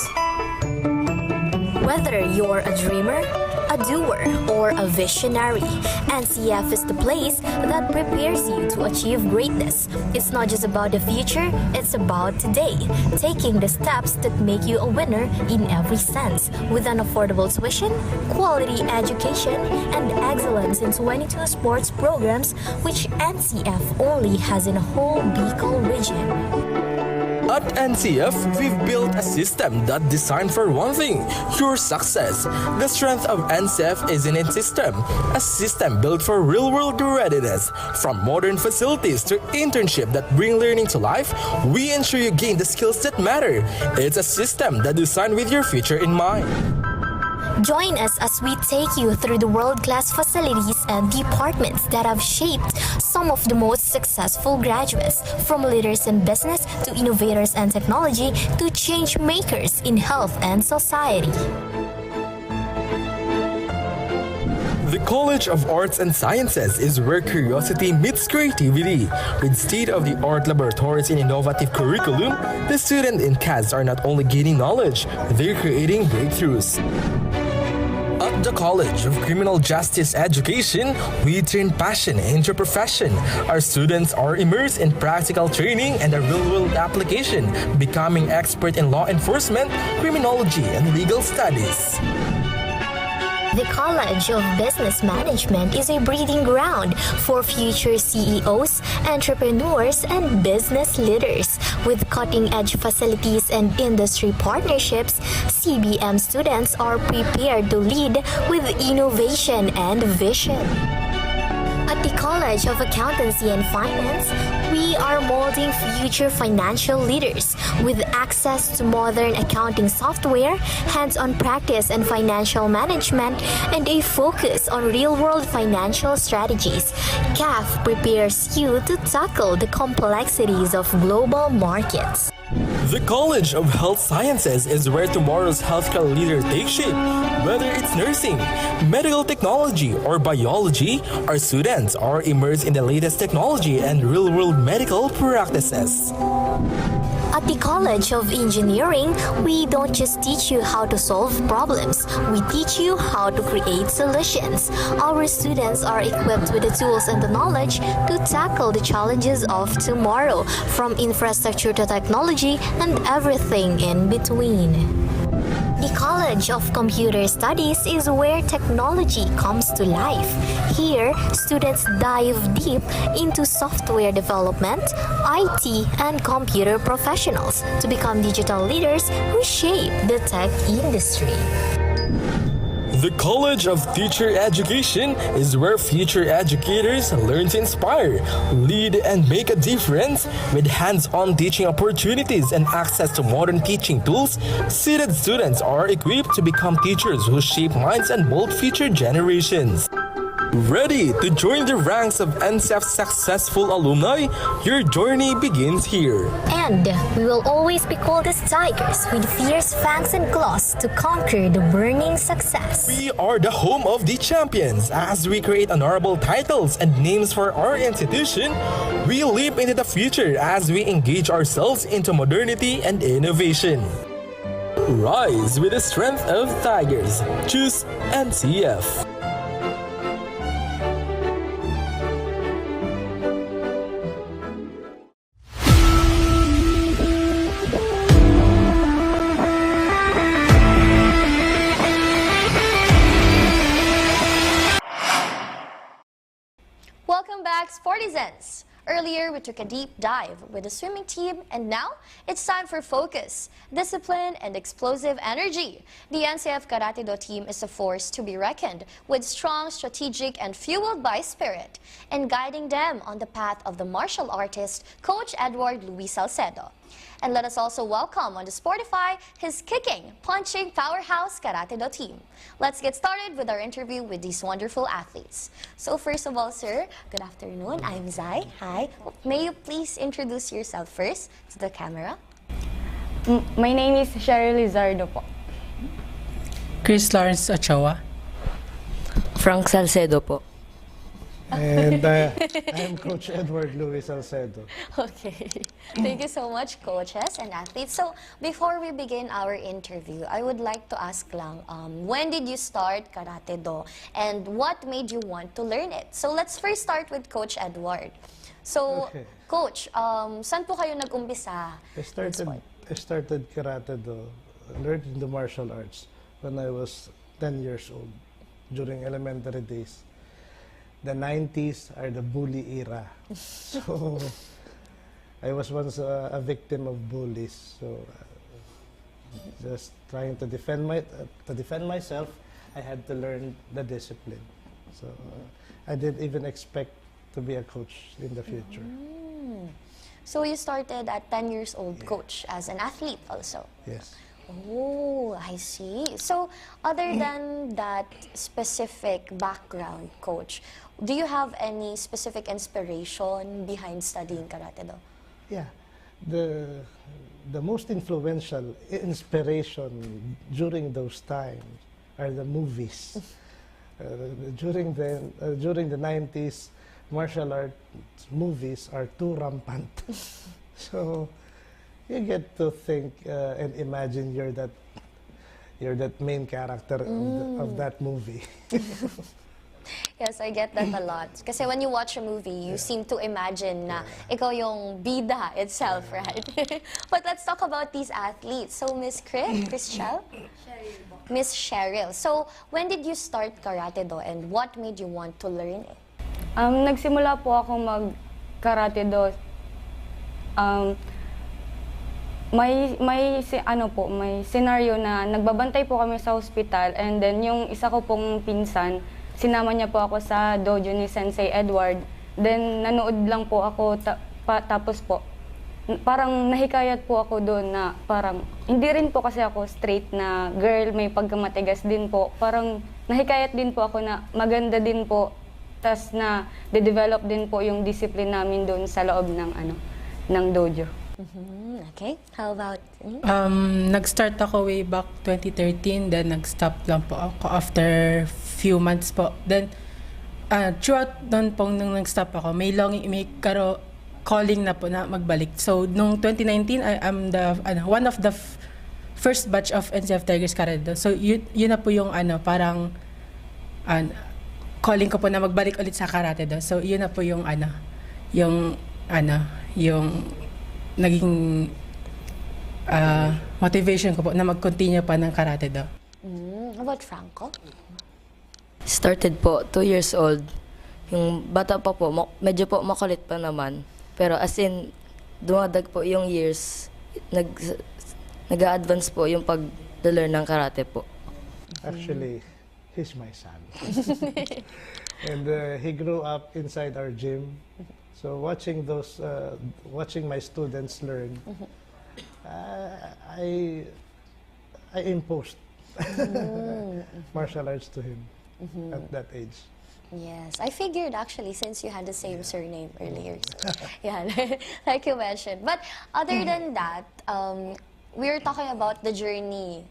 Whether you're a dreamer, a doer, or a visionary, NCF is the place that prepares you to achieve greatness. It's not just about the future, it's about today, taking the steps that make you a winner in every sense, with an affordable tuition, quality education, and excellence in 22 sports programs, which NCF only has in a whole Bicol region. At NCF, we've built a system that's designed for one thing, your success. The strength of NCF is in its system, a system built for real-world readiness. From modern facilities to internship that bring learning to life, we ensure you gain the skills that matter. It's a system that's designed with your future in mind. Join us as we take you through the world-class facilities and departments that have shaped some of the most successful graduates, from leaders in business to innovators and technology to change makers in health and society. The College of Arts and Sciences is where curiosity meets creativity. With state-of-the-art laboratories and innovative curriculum, the students in CAS are not only gaining knowledge, they're creating breakthroughs. At the College of Criminal Justice Education, we turn passion into profession. Our students are immersed in practical training and a real-world application, becoming expert in law enforcement, criminology, and legal studies. The College of Business Management is a breeding ground for future CEOs, entrepreneurs, and business leaders. With cutting-edge facilities and industry partnerships, CBM students are prepared to lead with innovation and vision. At the College of Accountancy and Finance, we are molding future financial leaders with access to modern accounting software, hands-on practice and financial management, and a focus on real-world financial strategies. CAF prepares you to tackle the complexities of global markets. The College of Health Sciences is where tomorrow's healthcare leader takes shape. Whether it's nursing, medical technology, or biology, our students are immersed in the latest technology and real-world medical practices. At the College of Engineering, we don't just teach you how to solve problems, we teach you how to create solutions. Our students are equipped with the tools and the knowledge to tackle the challenges of tomorrow, from infrastructure to technology and everything in between. The College of Computer Studies is where technology comes to life. Here, students dive deep into software development, IT, and computer professionals to become digital leaders who shape the tech industry. The College of Teacher Education is where future educators learn to inspire, lead, and make a difference. With hands-on teaching opportunities and access to modern teaching tools, seated students are equipped to become teachers who shape minds and mold future generations. Ready to join the ranks of NCF's successful alumni? Your journey begins here. And we will always be called as tigers with fierce fangs and claws to conquer the burning success. We are the home of the champions. As we create honorable titles and names for our institution, we leap into the future as we engage ourselves into modernity and innovation. Rise with the strength of tigers. Choose NCF. Welcome back, Sportizens! Earlier, we took a deep dive with the swimming team, and now it's time for focus, discipline, and explosive energy. The NCF Karatedo team is a force to be reckoned with, strong, strategic, and fueled by spirit, and guiding them on the path of the martial artist, Coach Edward Luis Salcedo. And let us also welcome on the Sportify his kicking, punching powerhouse Karatedo team. Let's get started with our interview with these wonderful athletes. So first of all, sir, good afternoon. I'm Zai. Hi. May you please introduce yourself first to the camera? My name is Cheryl Lizardo po. Chris Lawrence Ochoa. Frank Salcedo po. And I'm Coach Edward Luis Salcedo. Okay. Thank you so much, coaches and athletes. So, before we begin our interview, I would like to ask lang, when did you start Karatedo and what made you want to learn it? So, let's first start with Coach Edward. So, Okay. Coach, saan po kayo nag-umpisa? I started Karatedo, learned the martial arts when I was 10 years old, during elementary days. The 90s are the bully era. So I was once a victim of bullies. So just trying to defend myself, I had to learn the discipline. So I didn't even expect to be a coach in the future. So you started at 10 years old, Coach, as an athlete also? Yes. Oh, I see. So, other than that specific background, Coach, do you have any specific inspiration behind studying Karatedo? Yeah. The most influential inspiration during those times are the movies. During the 90s, martial arts movies are too rampant. So you get to think and imagine you're that main character of that movie. Yes, I get that a lot. Kasi when you watch a movie, you seem to imagine na ikaw yung bida itself, right? But let's talk about these athletes. So, Miss Cheryl? Miss Cheryl. So, when did you start Karatedo and what made you want to learn it? Nagsimula po ako mag-Karatedo. May scenario na nagbabantay po kami sa hospital, and then yung isa ko pong pinsan, sinama niya po ako sa dojo ni Sensei Edward. Then nanood lang po ako, tapos po parang nahikayat po ako doon na parang hindi rin po kasi ako straight na girl, may pagkamatigas din po. Parang nahikayat din po ako na maganda din po, tas na de-develop din po yung discipline namin doon sa loob ng dojo. Okay, how about you? Nag-start ako way back 2013, then nag-stop lang po ako after few months po. Then throughout doon po nung nag-stop ako, may calling na po na magbalik. So nung 2019, I am one of the first batch of NCF Tigers Karatedo. So yun na po yung parang calling ko po na magbalik ulit sa Karatedo. So yun na po yung yung naging motivation ko po na mag-continue pa ng Karatedo. How about Franco? Started po, 2 years old. Yung bata pa po, medyo po makulit pa naman. Pero as in, dumadag po yung years, nag-a-advance po yung pag-learn ng karate po. Actually, he's my son. And he grew up inside our gym. So watching my students learn, I imposed martial arts to him at that age. Yes, I figured actually since you had the same surname earlier. So, yeah, like you mentioned. But other than that, we were talking about the journey,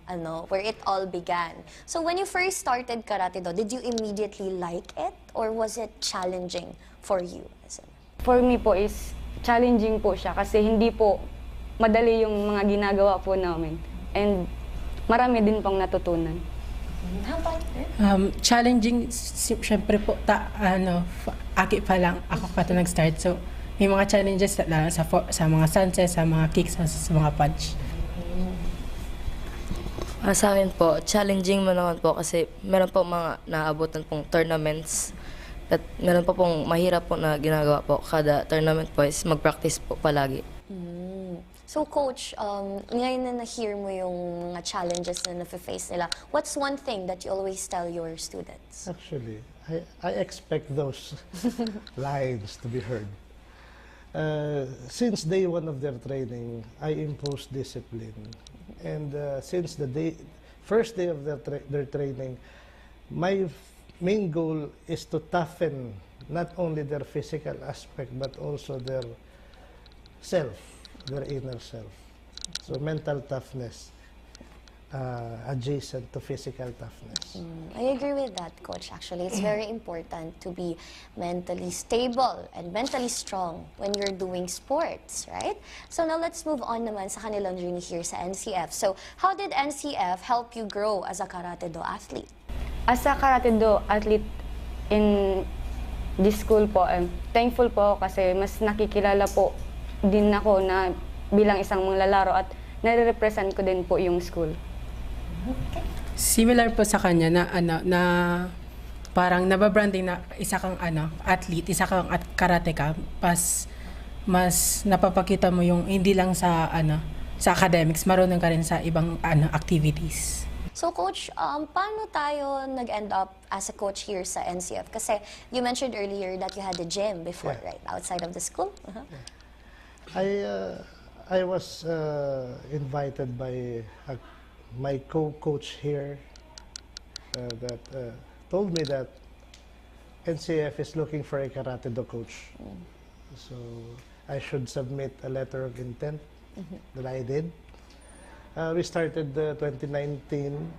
where it all began. So when you first started Karatedo, did you immediately like it, or was it challenging for you? For me po is challenging po siya kasi hindi po madali yung mga ginagawa po namin. And marami din pong natutunan. Challenging, syempre po, aki pa lang, ako pa ito nag-start. So, may mga challenges sa mga stances, sa mga kicks, sa mga punch. Sa akin po, challenging mo naman po kasi meron po mga naabutan pong tournaments at meron po pong mahirap po na ginagawa po. Kada tournament po is mag-practice po palagi. So Coach, ngayon na na-hear mo yung mga challenges na na-face nila, what's one thing that you always tell your students? Actually, I expect those lines to be heard. Since day one of their training, I imposed discipline. And since the first day of their training, my main goal is to toughen not only their physical aspect, but also their self, their inner self. So mental toughness, adjacent to physical toughness. I agree with that, Coach. Actually, it's very important to be mentally stable and mentally strong when you're doing sports, right? So now let's move on naman sa kanilang journey here sa NCF. So how did NCF help you grow as a Karatedo athlete? As a Karatedo athlete in this school po, thankful po ako kasi mas nakikilala po din ako na bilang isang manlalaro at nare-represent ko din po yung school. Similar po sa kanya na parang nababranding na isa kang athlete, isa kang karateka, mas napapakita mo yung hindi lang sa sa academics, marunong ka rin sa ibang activities. So Coach, paano tayo nag-end up as a coach here sa NCF? Kasi you mentioned earlier that you had a gym before, right? Outside of the school? I was invited by my co-coach here that told me that NCF is looking for a Karatedo coach. So I should submit a letter of intent that I did. We started 2019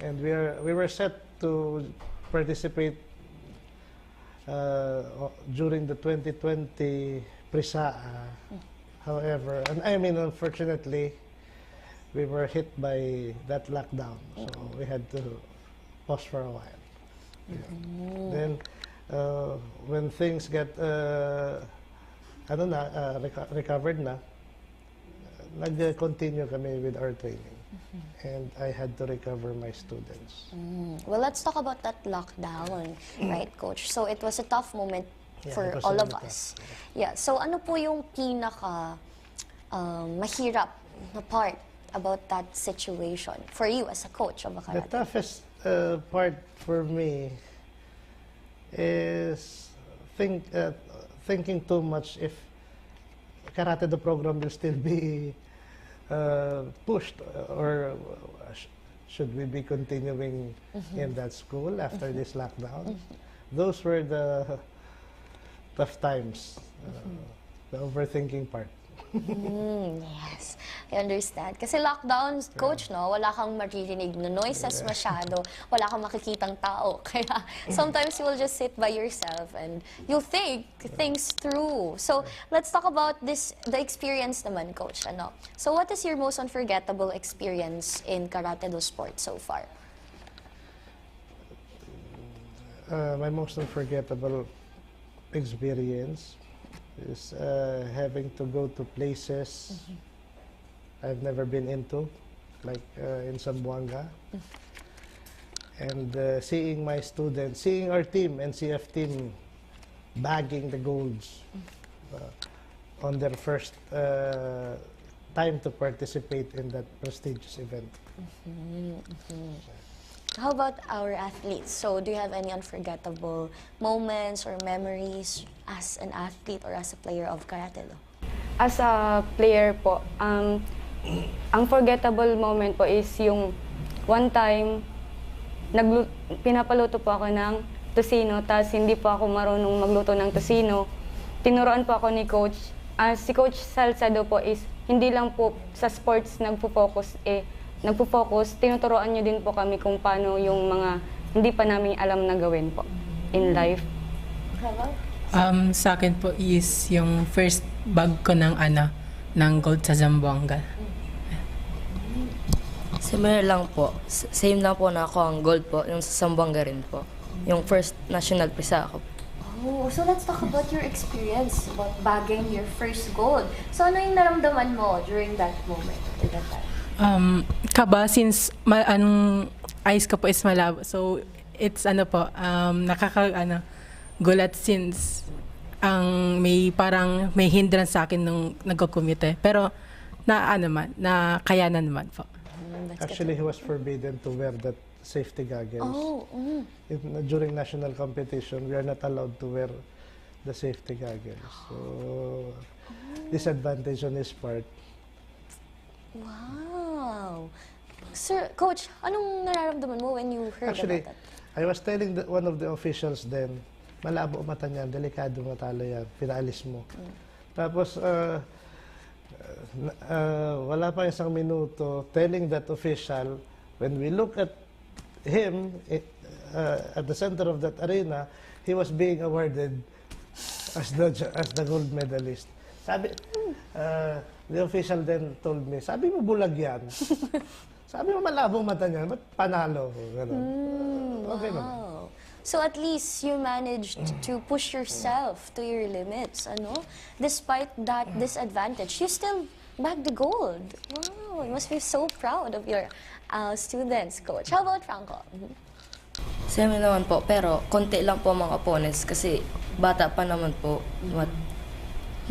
and we were set to participate during the 2020 Prisaa. However, unfortunately, we were hit by that lockdown, so we had to pause for a while. Then, when things get recovered na, nag-continue kami with our training. And I had to recover my students. Well, let's talk about that lockdown, right, Coach? So it was a tough moment for all of us. Yeah. So ano po yung pinaka mahirap na part about that situation for you as a coach of a karate? The toughest part for me is thinking too much if Karatedo program will still be pushed, or should we be continuing in that school after this lockdown? Those were the tough times, the overthinking part. Yes, I understand. Kasi lockdown, Coach, no, wala kang maririnig na noises masyado, wala kang makikitang tao. Kaya sometimes you will just sit by yourself and you'll think things through. So let's talk about the experience naman, Coach. So what is your most unforgettable experience in Karatedo sport so far? My most unforgettable experience is having to go to places I've never been into, like in Zamboanga, and seeing my students, seeing our team, NCF team, bagging the golds on their first time to participate in that prestigious event. How about our athletes? So do you have any unforgettable moments or memories as an athlete or as a player of Karatedo? As a player po, ang forgettable moment po is yung one time, pinapaluto po ako ng tocino, tapos hindi po ako marunong magluto ng tocino. Tinuruan po ako ni Coach. Si Coach Salcedo po is hindi lang po sa sports nagpo-focus, tinuturoan niyo din po kami kung paano yung mga hindi pa namin alam na gawin po in life. Sa akin po is yung first bag ko ng gold sa Zamboanga. Similar lang po. Same lang po na ako ang gold po, yung sa Zamboanga rin po. Yung first national prisa ako. Oh, so let's talk about your experience about bagging your first gold. So ano yung naramdaman mo during that moment or that time? Kaba, since eyes ko po is malabo. So it's gulat since may hindrance sa akin nung nagko-commute. Pero nakayanan naman po. Actually, he was forbidden to wear that safety goggles. During national competition, we are not allowed to wear the safety goggles. So, disadvantage on his part. Wow! Sir, Coach, anong nararamdaman mo when you heard Actually, about that? I was telling one of the officials then, malabo mata niyan, delikado matalo yan, pinaalis mo. Tapos, wala pa isang minuto, telling that official, when we look at him at the center of that arena, he was being awarded as the gold medalist. Sabi, the official then told me, sabi mo bulag yan. Sabi mo malabong mata niyan, ba't panalo? Okay naman. So at least you managed to push yourself to your limits, Despite that disadvantage, you still bagged the gold. Wow, you must be so proud of your students, Coach. How about Franco? Same naman po, pero konti lang po mga opponents kasi bata pa naman po.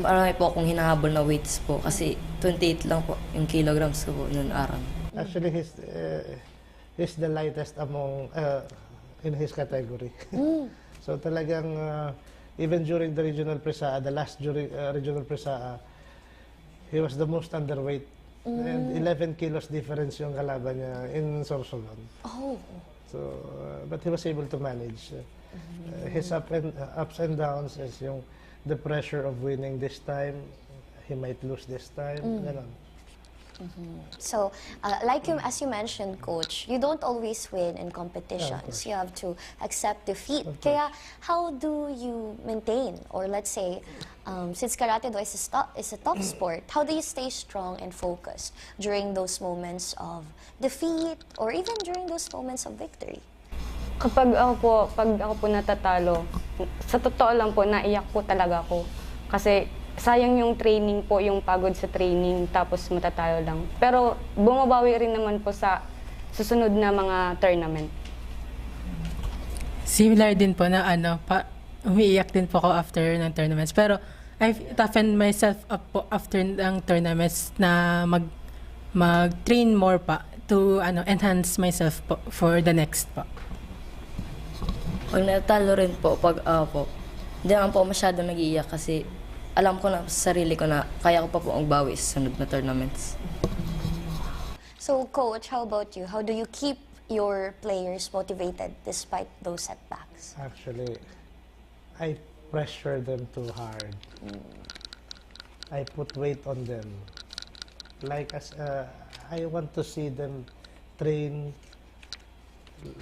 Marami po akong hinahabol na weights po kasi 28 lang po yung kilograms ko po noon araw. Actually, he's the lightest among in his category. So talagang even during the regional presa, the last regional presa, he was the most underweight. And 11 kilos difference yung kalaban niya in Sorsogon. Oh. So, but he was able to manage. His ups and downs is yung the pressure of winning this time, he might lose this time, ganon. So, as you mentioned, Coach, you don't always win in competitions. You have to accept defeat. Kaya, how do you maintain, or let's say, since Karatedo is a top sport, how do you stay strong and focused during those moments of defeat, or even during those moments of victory? Pag ako po natatalo, sa totoo lang po, naiyak po talaga ako. Kasi sayang yung training po, yung pagod sa training, tapos matatalo lang. Pero bumabawi rin naman po sa susunod na mga tournament. Similar din po na umiiyak din po ako after ng tournaments. Pero I've toughened myself up po after ng tournaments na mag-train more pa to enhance myself po for the next po. Pag natalo rin po, hindi naman po masyado nag-iiyak kasi alam ko na sa sarili ko na kaya ko pa po ang bawi sa sunod na tournaments. So, Coach, how about you? How do you keep your players motivated despite those setbacks? Actually, I pressure them too hard. I put weight on them. Like I want to see them train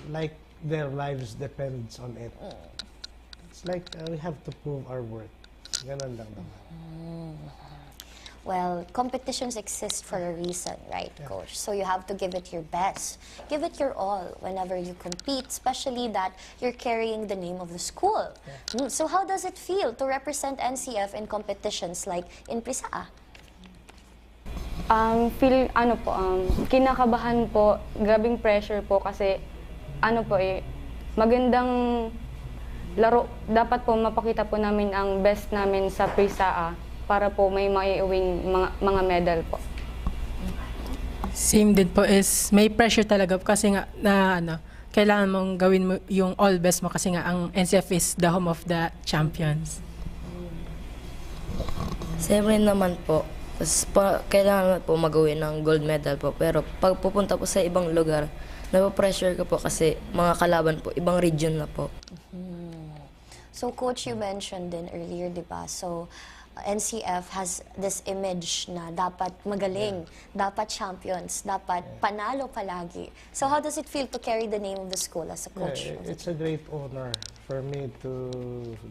like their lives depends on it. It's like we have to prove our worth. Ganon lang naman. Well, competitions exist for a reason, right, Coach? So you have to give it your best. Give it your all whenever you compete, especially that you're carrying the name of the school. So how does it feel to represent NCF in competitions like in Prisa? Kinakabahan po, grabing pressure po kasi magandang laro. Dapat po mapakita po namin ang best namin sa Prisa para po may maiuwing mga medal po. Same din po is may pressure talaga kasi nga kailangan mong gawin mo yung all best mo kasi nga ang NCF is the home of the champions. Siyempre naman po, kailangan po magawin ng gold medal po. Pero pag pupunta po sa ibang lugar, napapressure ka po kasi mga kalaban po, ibang region na po. So, Coach, you mentioned din earlier, di ba? So, NCF has this image na dapat magaling, dapat champions, dapat panalo palagi. So, how does it feel to carry the name of the school as a coach? It's a great honor for me to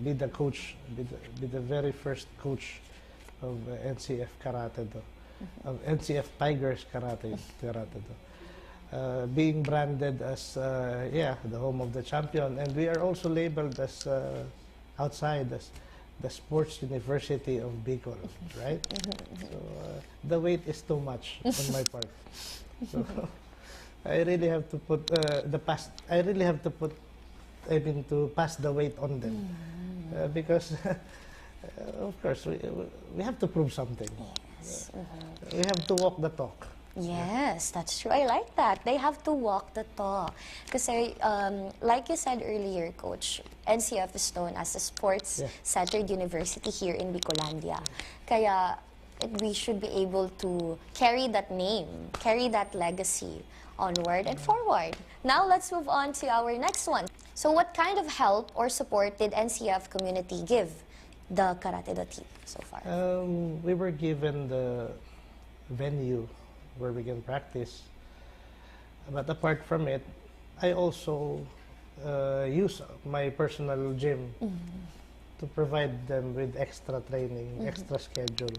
be the coach, be the very first coach of NCF Karatedo, of NCF Tigers Karatedo. Being branded as the home of the champion, and we are also labeled as outside as the sports university of Bicol, right? So the weight is too much on my part. So I really have to put to pass the weight on them because of course we have to prove something. Yes. We have to walk the talk. Yes, that's true. I like that. They have to walk the talk. Kasi, like you said earlier, Coach, NCF is known as a sports-centered university here in Bicolandia. Kaya, we should be able to carry that name, carry that legacy onward and forward. Now, let's move on to our next one. So, what kind of help or support did NCF community give the Karatedo team so far? We were given the venue where we can practice. But apart from it, I also use my personal gym to provide them with extra training, extra schedule.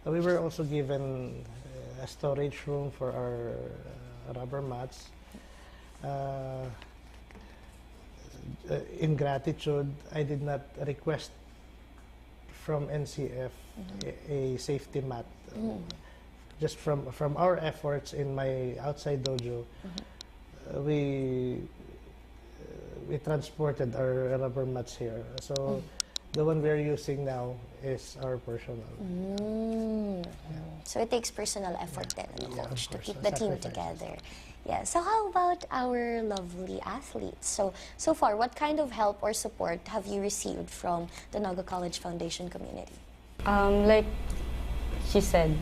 We were also given a storage room for our rubber mats. In gratitude, I did not request from NCF a safety mat. Just from our efforts in my outside dojo, we transported our rubber mats here. So the one we're using now is our personal. So it takes personal effort then, Coach, to keep the team together. Yeah. So how about our lovely athletes? So far, what kind of help or support have you received from the NAGA College Foundation community? Like she said,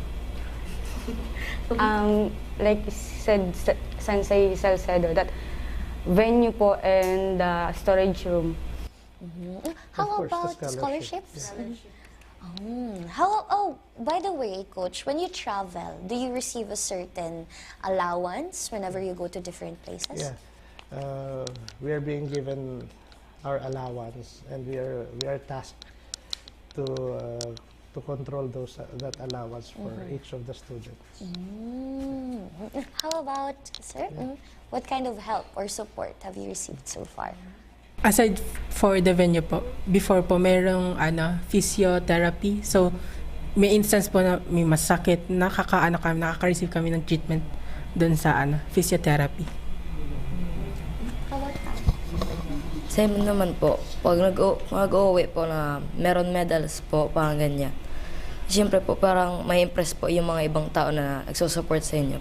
Sensei Salcedo, that venue po and storage room. How about scholarships? By the way, Coach, when you travel, do you receive a certain allowance whenever you go to different places? Yeah, we are being given our allowance, and we are tasked to control that allowance for each of the students. How about, sir? What kind of help or support have you received so far? Aside for the venue po, before po merong physiotherapy. So may instance po na may masakit, nakaka-receive kami ng treatment doon sa physiotherapy. Same naman po, pag nag-uwi po na meron medals po, parang ganyan. Siyempre po, parang may impress po yung mga ibang tao na nagsusupport sa inyo.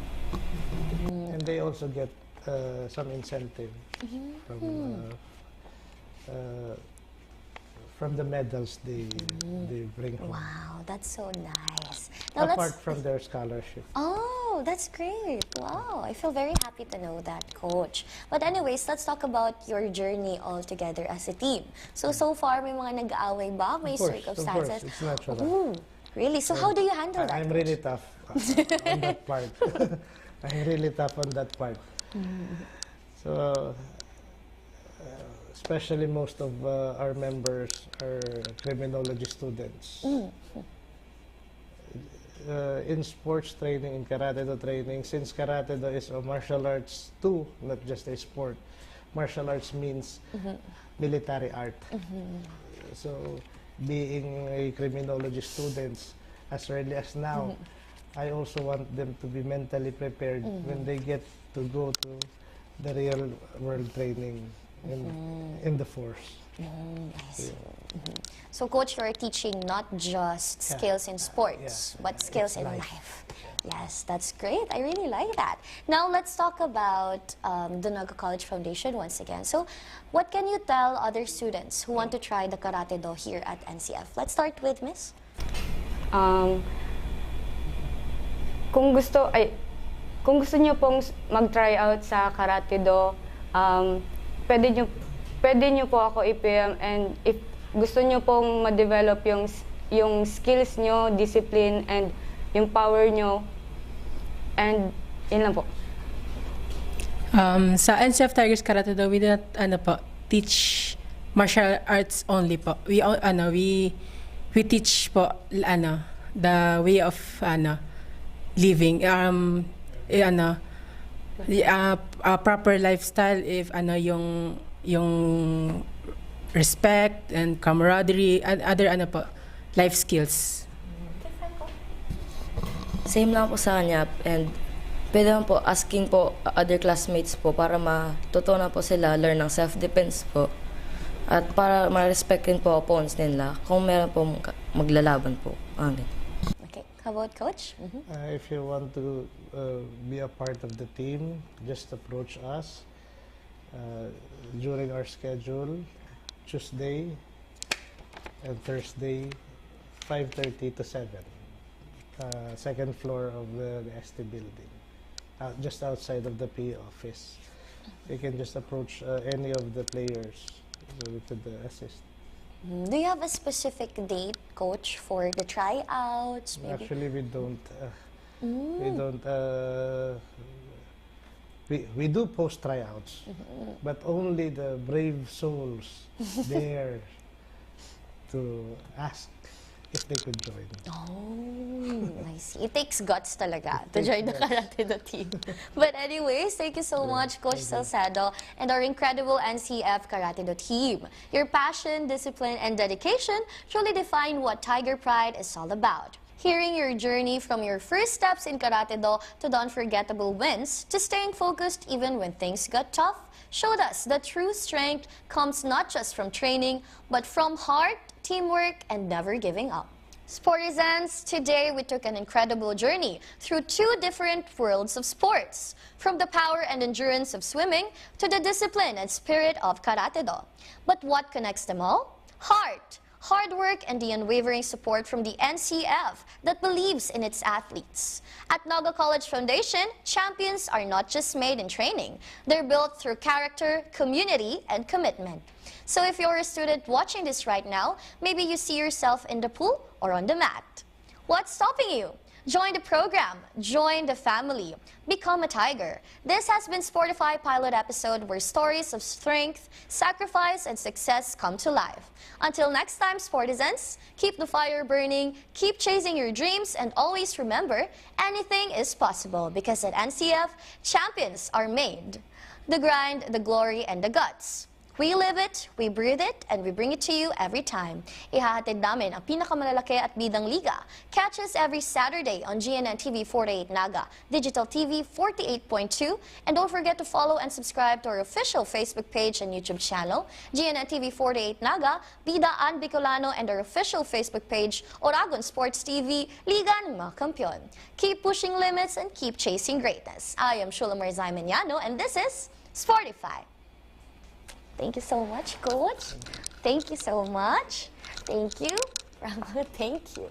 And they also get some incentive from the medals they bring home. Wow, that's so nice. Now apart from their scholarship. Oh, that's great. Wow, I feel very happy to know that, Coach. But anyways, let's talk about your journey all together as a team. So far, may mga nag-aaway ba? May circumstances? Of course, it's natural. Ooh, really? So how do you handle that, I'm really tough on that part. I'm really tough on that part. So, especially most of our members are criminology students. In sports training, in Karatedo training, since Karatedo is a martial arts too, not just a sport, martial arts means military art. So, being a criminology students as early as now, I also want them to be mentally prepared when they get to go to the real world training. in the force. I see. So, Coach, you're teaching not just skills in sports, but skills in life. Yes, that's great. I really like that. Now, let's talk about the NAGA College Foundation once again. So, what can you tell other students who want to try the Karatedo here at NCF? Let's start with Miss. Kung gusto niyo pong mag-try out sa Karatedo, pwede niyo po ako i-PM, and if gusto niyo pong ma-develop yung skills niyo, discipline, and yung power niyo, and yun lang po. Sa NCF Tigers Karatedo, we do not teach martial arts only po. We teach po the way of living, a proper lifestyle, if yung respect and camaraderie and other life skills. Same lang po sa kanya, and pwede lang po asking po other classmates po para matutunan po sila learn ng self-defense po, at para ma-respect rin po opponents nila kung meron po maglalaban po. Okay, how about Coach? If you want to be a part of the team, just approach us during our schedule, Tuesday and Thursday, 5:30 to 7. Second floor of the ST building, just outside of the PE office. You can just approach any of the players so we could assist. Do you have a specific date, Coach, for the tryouts? Maybe? Actually, we don't. We do post tryouts, but only the brave souls dare to ask if they could join. Oh, I see. It takes guts talaga to join the Karatedo team. But anyways, thank you so much, Coach Salcedo, and our incredible NCF Karatedo team. Your passion, discipline, and dedication truly define what Tiger Pride is all about. Hearing your journey from your first steps in Karatedo to the unforgettable wins, to staying focused even when things got tough, showed us that true strength comes not just from training, but from heart, teamwork, and never giving up. Sportizans, today we took an incredible journey through two different worlds of sports, from the power and endurance of swimming to the discipline and spirit of Karatedo. But what connects them all? Heart, hard work, and the unwavering support from the NCF that believes in its athletes. At NAGA College Foundation, champions are not just made in training. They're built through character, community, and commitment. So if you're a student watching this right now, maybe you see yourself in the pool or on the mat. What's stopping you? Join the program, join the family, become a Tiger. This has been Sportify pilot episode where stories of strength, sacrifice, and success come to life. Until next time, Sportizans, keep the fire burning, keep chasing your dreams, and always remember, anything is possible because at NCF, champions are made. The grind, the glory, and the guts. We live it, we breathe it, and we bring it to you every time. Ihahatid namin ang pinakamalalaki at bidang liga. Catch us every Saturday on GNN TV 48 NAGA, Digital TV 48.2, and don't forget to follow and subscribe to our official Facebook page and YouTube channel, GNN TV 48 NAGA, Bidaan Bicolano, and our official Facebook page, Oragon Sports TV, Liga ng mga Kampiyon. Keep pushing limits and keep chasing greatness. I am 𝐒𝐏𝐅 and this is Sportify. Thank you so much, Coach. Thank you so much. Thank you. Thank you.